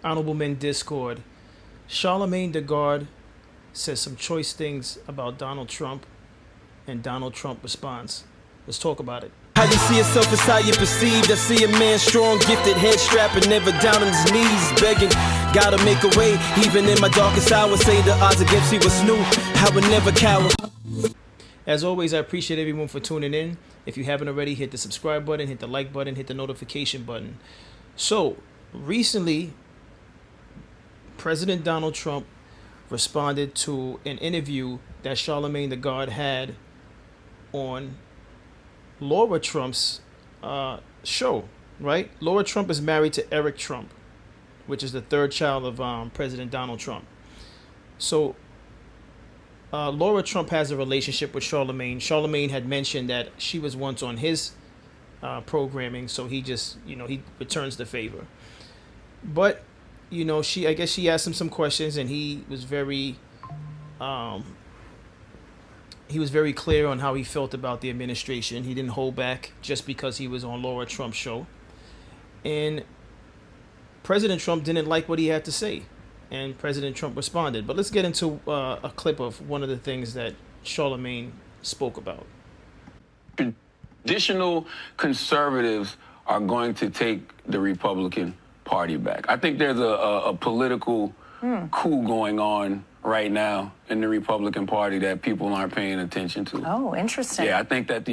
Honorable Men Discord. Charlemagne the God says some choice things about Donald Trump, and Donald Trump responds. Let's talk about it. How you see yourself is how you perceived. I see a man strong, gifted, head strapping, never down on his knees, begging. Gotta make a way, even in my darkest hour. Say the odds against me was new. I would never cower. As always, I appreciate everyone for tuning in. If you haven't already, hit the subscribe button, hit the like button, hit the notification button. So, recently, President Donald Trump responded to an interview that Charlemagne the God had on Laura Trump's show, right? Laura Trump is married to Eric Trump, which is the third child of President Donald Trump. So Laura Trump has a relationship with Charlemagne. Charlemagne had mentioned that she was once on his programming, so he just, he returns the favor. But, I guess she asked him some questions, and he was very clear on how he felt about the administration. He didn't hold back just because he was on Laura Trump's show. And President Trump didn't like what he had to say, and President Trump responded. But let's get into a clip of one of the things that Charlemagne spoke about. Traditional conservatives are going to take the Republican Party back. I think there's a political coup going on right now in the Republican Party that people aren't paying attention to. Oh, interesting. Yeah, I think that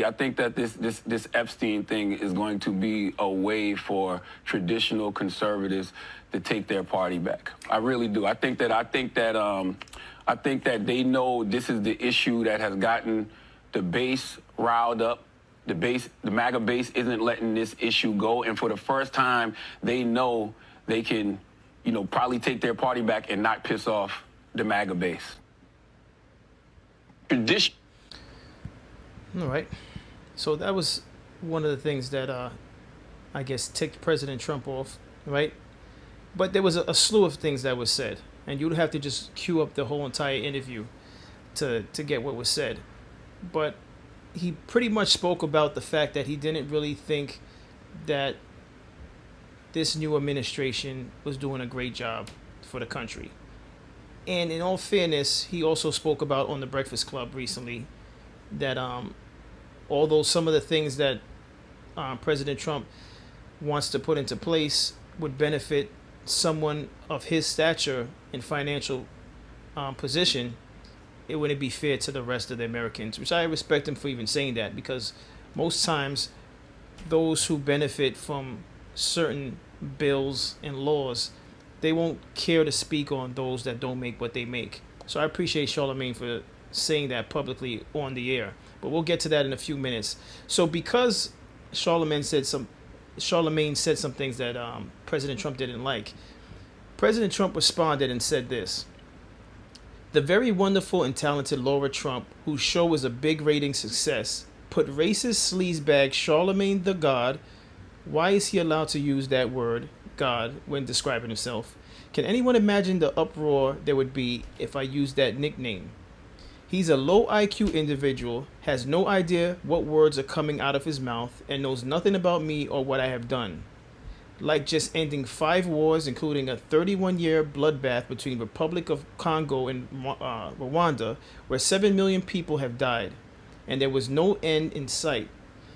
this Epstein thing is going to be a way for traditional conservatives to take their party back. I really do. I think that they know this is the issue that has gotten the base riled up. The MAGA base isn't letting this issue go, and for the first time, they know they can, probably take their party back and not piss off the MAGA base. Tradition. All right. So that was one of the things that I guess ticked President Trump off, right? But there was a slew of things that was said, and you'd have to just cue up the whole entire interview to get what was said. But he pretty much spoke about the fact that he didn't really think that this new administration was doing a great job for the country. And in all fairness, he also spoke about on the Breakfast Club recently that although some of the things that President Trump wants to put into place would benefit someone of his stature and financial position, it wouldn't be fair to the rest of the Americans, which I respect him for even saying that, because most times those who benefit from certain bills and laws, they won't care to speak on those that don't make what they make. So I appreciate Charlemagne for saying that publicly on the air, but we'll get to that in a few minutes. So because Charlemagne said some things that President Trump didn't like, President Trump responded and said this: "The very wonderful and talented Laura Trump, whose show was a big rating success, put racist sleazebag Charlemagne the God." Why is he allowed to use that word, God, when describing himself? "Can anyone imagine the uproar there would be if I used that nickname? He's a low IQ individual, has no idea what words are coming out of his mouth, and knows nothing about me or what I have done. Like just ending 5 wars, including a 31-year bloodbath between Republic of Congo and Rwanda, where 7 million people have died, and there was no end in sight.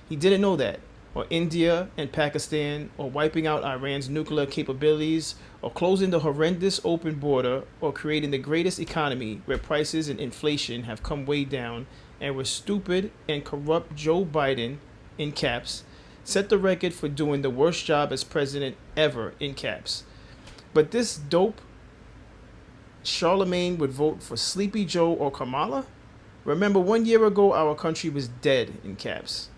He didn't know that. Or India and Pakistan, or wiping out Iran's nuclear capabilities, or closing the horrendous open border, or creating the greatest economy where prices and inflation have come way down, and where stupid and corrupt Joe Biden, in caps, set the record for doing the worst job as president ever, in caps. But this dope Charlemagne would vote for Sleepy Joe or Kamala? Remember, 1 year ago our country was dead, in caps.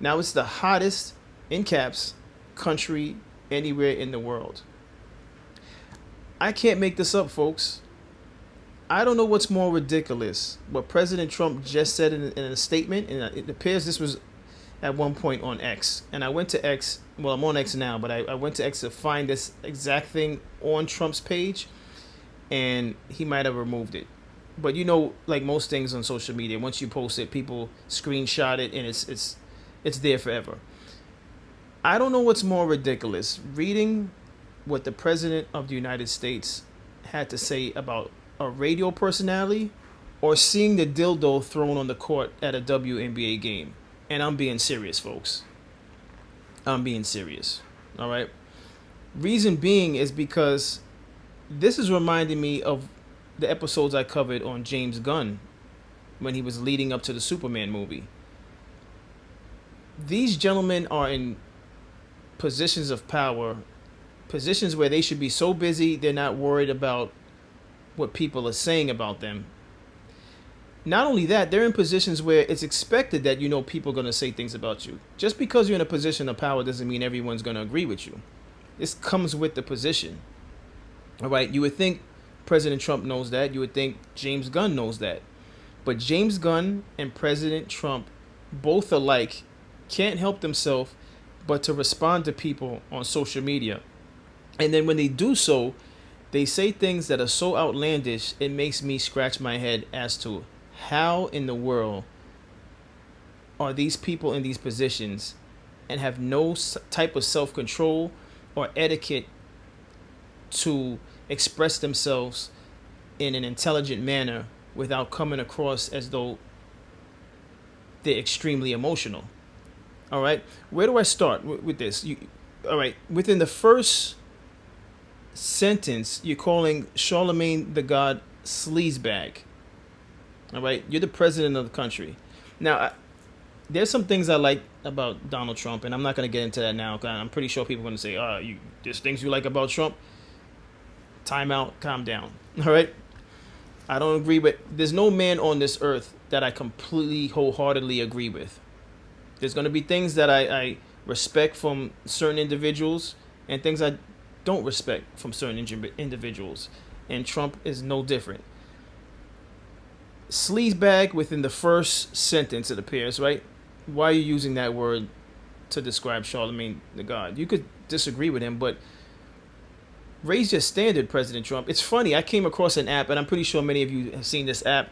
Now it's the hottest, in caps, country anywhere in the world." I can't make this up, folks. I don't know what's more ridiculous, what President Trump just said in a statement, and it appears this was at one point on X. And I went to X, well, I'm on X now, but I went to X to find this exact thing on Trump's page, and he might have removed it. But like most things on social media, once you post it, people screenshot it, and it's there forever. I don't know what's more ridiculous, reading what the president of the United States had to say about a radio personality or seeing the dildo thrown on the court at a WNBA game. And I'm being serious, folks. I'm being serious. All right. Reason being is because this is reminding me of the episodes I covered on James Gunn when he was leading up to the Superman movie. These gentlemen are in positions of power, positions where they should be so busy they're not worried about what people are saying about them. Not only that, they're in positions where it's expected that people are going to say things about you. Just because you're in a position of power doesn't mean everyone's going to agree with you. This comes with the position. All right, you would think President Trump knows that. You would think James Gunn knows that. But James Gunn and President Trump, both alike, can't help themselves but to respond to people on social media. And then when they do so, they say things that are so outlandish, it makes me scratch my head as to how in the world are these people in these positions and have no type of self-control or etiquette to express themselves in an intelligent manner without coming across as though they're extremely emotional. All right, where do I start with this? All right, within the first sentence, you're calling Charlemagne the God sleazebag. All right, you're the president of the country. Now, there's some things I like about Donald Trump, and I'm not going to get into that now. Cause I'm pretty sure people are going to say, there's things you like about Trump. Time out, calm down. All right, I don't agree with. There's no man on this earth that I completely, wholeheartedly agree with. There's going to be things that I respect from certain individuals and things I don't respect from certain individuals. And Trump is no different. Sleazebag within the first sentence, it appears, right? Why are you using that word to describe Charlemagne the God? You could disagree with him, but raise your standard, President Trump. It's funny. I came across an app, and I'm pretty sure many of you have seen this app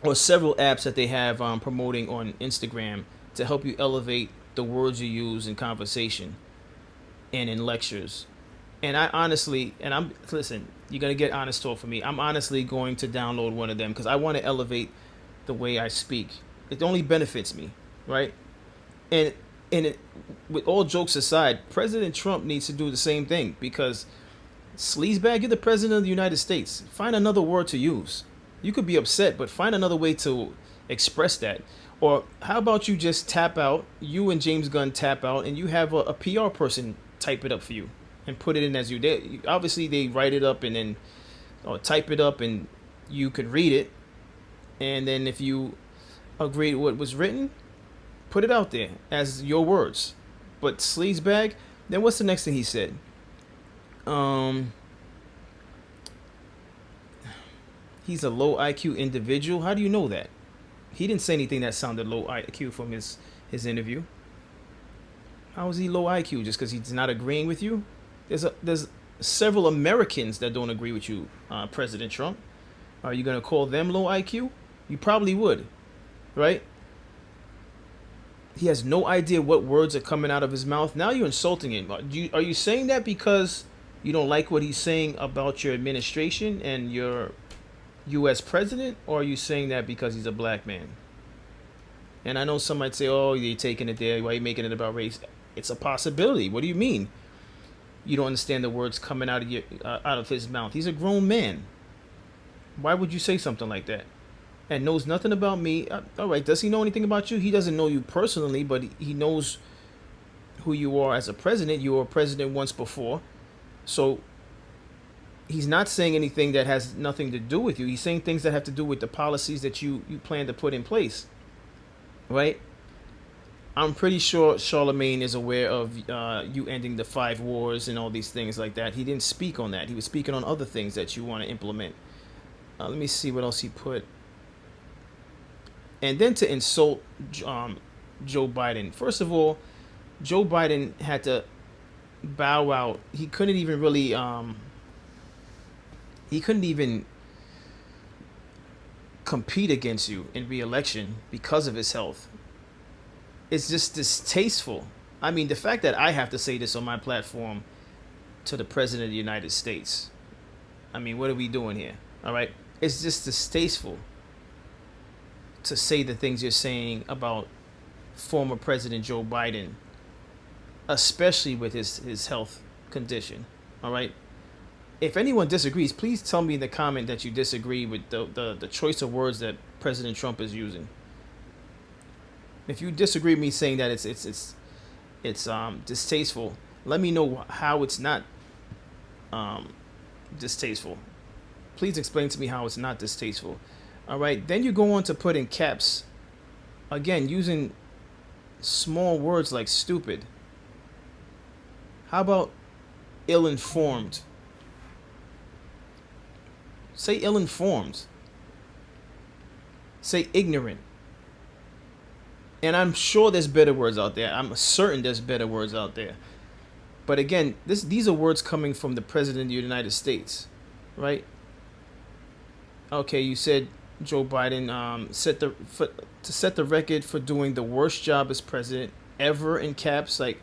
or several apps that they have promoting on Instagram to help you elevate the words you use in conversation and in lectures. And I honestly, listen, you're going to get honest talk from me. I'm honestly going to download one of them because I want to elevate the way I speak. It only benefits me, right? And with all jokes aside, President Trump needs to do the same thing because sleazebag, you're the president of the United States. Find another word to use. You could be upset, but find another way to express that. Or how about you just tap out, you and James Gunn tap out, and you have a PR person type it up for you and put it in as you did. Obviously, they write it up and then or type it up and you could read it. And then if you agree with what was written, put it out there as your words. But sleazebag, then what's the next thing he said? He's a low IQ individual. How do you know that? He didn't say anything that sounded low IQ from his interview. How is he low IQ just because he's not agreeing with you? There's several Americans that don't agree with you, President Trump. Are you going to call them low IQ? You probably would, right? He has no idea what words are coming out of his mouth. Now you're insulting him. Are you saying that because you don't like what he's saying about your administration and your U.S. president, or are you saying that because he's a black man? And I know some might say, oh, you're taking it there. Why are you making it about race? It's a possibility. What do you mean? You don't understand the words coming out of his mouth. He's a grown man. Why would you say something like that? And knows nothing about me. All right, does he know anything about you? He doesn't know you personally, but he knows who you are as a president. You were a president once before. So he's not saying anything that has nothing to do with you. He's saying things that have to do with the policies that you plan to put in place. Right? I'm pretty sure Charlemagne is aware of you ending the 5 wars and all these things like that. He didn't speak on that. He was speaking on other things that you want to implement. Let me see what else he put. And then to insult Joe Biden. First of all, Joe Biden had to bow out. He couldn't even really... he couldn't even compete against you in re-election because of his health. It's just distasteful. I mean, the fact that I have to say this on my platform to the President of the United States. I mean, what are we doing here? All right. It's just distasteful to say the things you're saying about former President Joe Biden, especially with his health condition. All right. If anyone disagrees, please tell me in the comment that you disagree with the choice of words that President Trump is using. If you disagree with me saying that it's distasteful, let me know how it's not distasteful. Please explain to me how it's not distasteful. All right. Then you go on to put in caps, again, using small words like stupid. How about ill-informed? Say ill-informed. Say ignorant. And I'm sure there's better words out there. I'm certain there's better words out there. But again, these are words coming from the President of the United States, right? Okay, you said Joe Biden set the record for doing the worst job as president ever in caps. Like,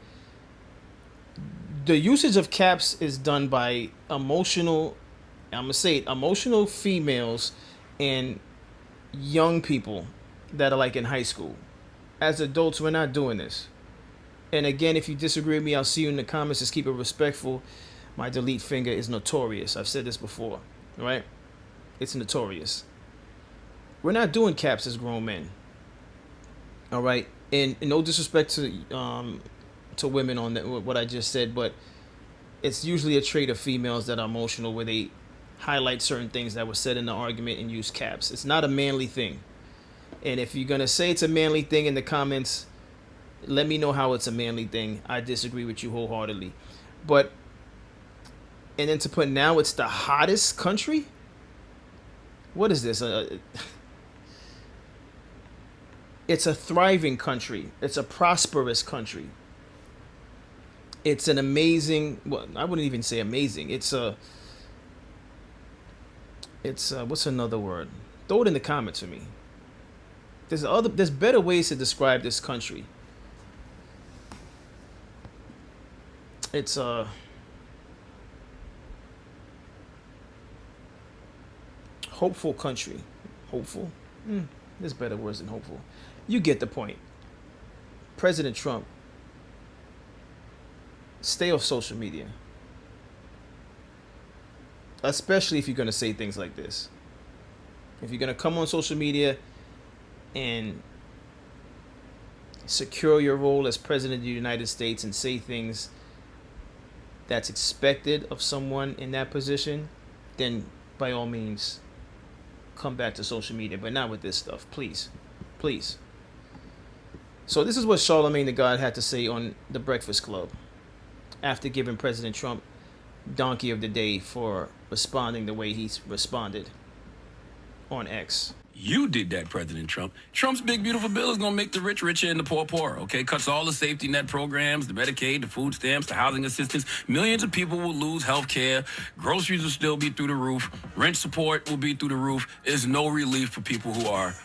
the usage of caps is done by emotional females and young people that are like in high school. As adults, we're not doing this. And again, if you disagree with me, I'll see you in the comments. Just keep it respectful. My delete finger is notorious. I've said this before, right? It's notorious. We're not doing caps as grown men. All right? And no disrespect to women on that, what I just said, but it's usually a trait of females that are emotional, where they highlight certain things that were said in the argument and use caps. It's not a manly thing. And if you're going to say it's a manly thing in the comments, let me know how it's a manly thing. I disagree with you wholeheartedly. But, and then to put now it's the hottest country? What is this? It's a thriving country. It's a prosperous country. It's an amazing, well, I wouldn't even say amazing. It's what's another word? Throw it in the comments for me. There's better ways to describe this country. It's hopeful country. Hopeful? There's better words than hopeful. You get the point. President Trump, stay off social media. Especially if you're going to say things like this. If you're going to come on social media and secure your role as President of the United States and say things that's expected of someone in that position, then by all means, come back to social media, but not with this stuff, please. Please. So this is what Charlamagne the God had to say on The Breakfast Club after giving President Trump Donkey of the Day for responding the way he's responded on X. You did that, President Trump. Trump's big, beautiful bill is going to make the rich richer and the poor poorer, okay? Cuts all the safety net programs, the Medicaid, the food stamps, the housing assistance. Millions of people will lose health care. Groceries will still be through the roof. Rent support will be through the roof. There's no relief for people who are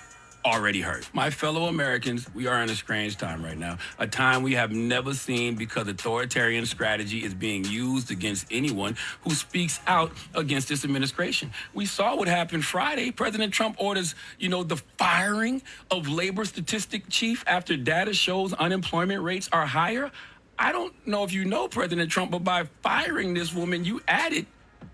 already hurt. My fellow Americans, we are in a strange time right now, a time we have never seen because authoritarian strategy is being used against anyone who speaks out against this administration. We saw what happened Friday. President Trump orders, the firing of labor statistic chief after data shows unemployment rates are higher. I don't know if you know, President Trump, but by firing this woman, you added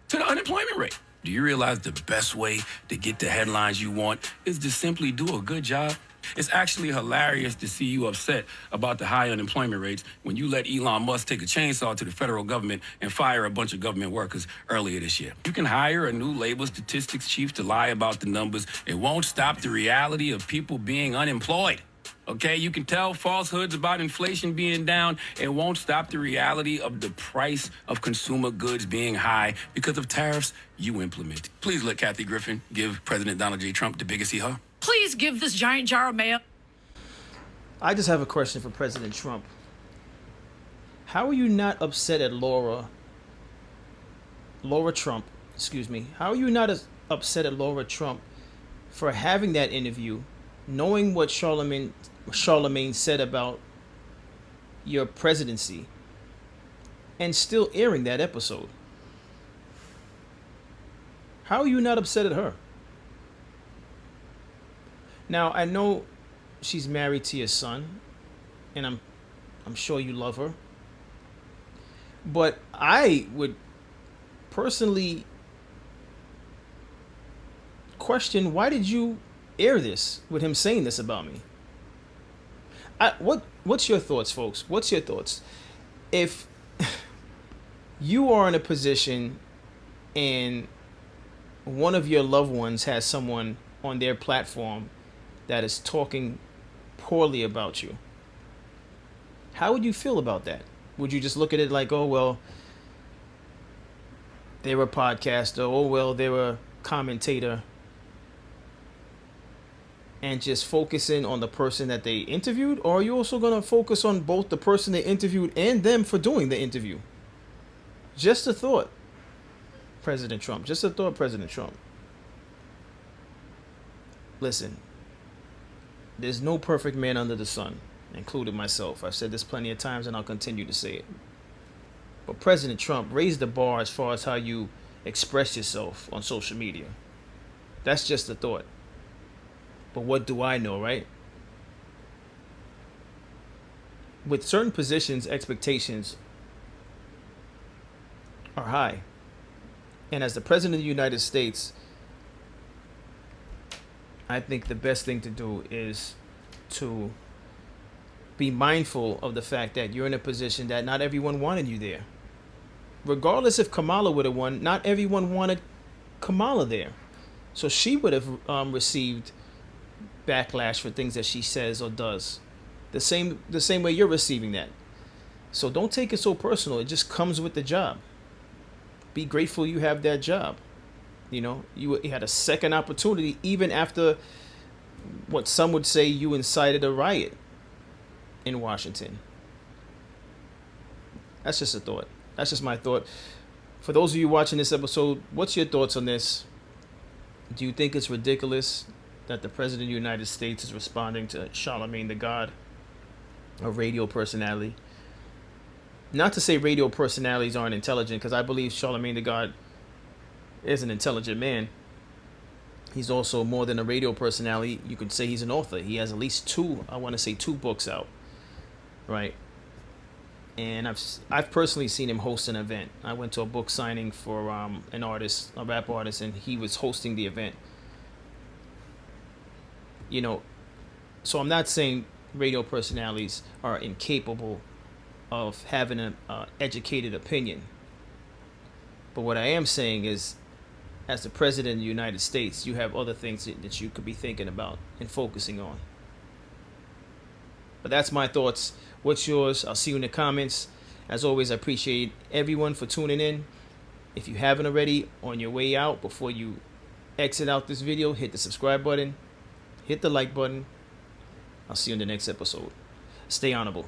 to the unemployment rate. Do you realize the best way to get the headlines you want is to simply do a good job? It's actually hilarious to see you upset about the high unemployment rates when you let Elon Musk take a chainsaw to the federal government and fire a bunch of government workers earlier this year. You can hire a new labor statistics chief to lie about the numbers. It won't stop the reality of people being unemployed. Okay, you can tell falsehoods about inflation being down. It won't stop the reality of the price of consumer goods being high because of tariffs you implemented. Please let Kathy Griffin give President Donald J. Trump the biggest hee-haw. Please give this giant jar of mayo. I just have a question for President Trump. How are you not upset at Laura Trump, How are you not as upset at Laura Trump for having that interview, knowing what Charlemagne said about your presidency, and still airing that episode. How are you not upset at her? Now, I know she's married to your son, and I'm sure you love her. But I would personally question, why did you air this with him saying this about me? What's your thoughts, folks? What's your thoughts? If you are in a position and one of your loved ones has someone on their platform that is talking poorly about you, how would you feel about that? Would you just look at it like, oh, well, they were a podcaster, oh, well, they were a commentator, and just focusing on the person that they interviewed? Or are you also going to focus on both the person they interviewed and them for doing the interview? Just a thought, President Trump. Just a thought, President Trump. Listen, there's no perfect man under the sun, including myself. I've said this plenty of times and I'll continue to say it. But President Trump raised the bar as far as how you express yourself on social media. That's just a thought. But what do I know, right? With certain positions, expectations are high. And as the President of the United States, I think the best thing to do is to be mindful of the fact that you're in a position that not everyone wanted you there. Regardless if Kamala would have won, not everyone wanted Kamala there. So she would have received backlash for things that she says or does. The same way you're receiving that. So don't take it so personal. It just comes with the job. Be grateful you have that job. You know, you had a second opportunity even after what some would say you incited a riot in Washington. That's just a thought. That's just my thought. For those of you watching this episode, what's your thoughts on this? Do you think it's ridiculous that the President of the United States is responding to Charlemagne the God, a radio personality? Not to say radio personalities aren't intelligent, because I believe Charlemagne the God is an intelligent man. He's also more than a radio personality. You could say he's an author. He has at least two books out, right? And I've personally seen him host an event. I went to a book signing for an artist, a rap artist, and he was hosting the event. You know, so I'm not saying radio personalities are incapable of having an educated opinion. But what I am saying is, as the President of the United States, you have other things that you could be thinking about and focusing on. But that's my thoughts. What's yours? I'll see you in the comments. As always, I appreciate everyone for tuning in. If you haven't already, on your way out, before you exit out this video, hit the subscribe button, hit the like button. I'll see you in the next episode. Stay honorable.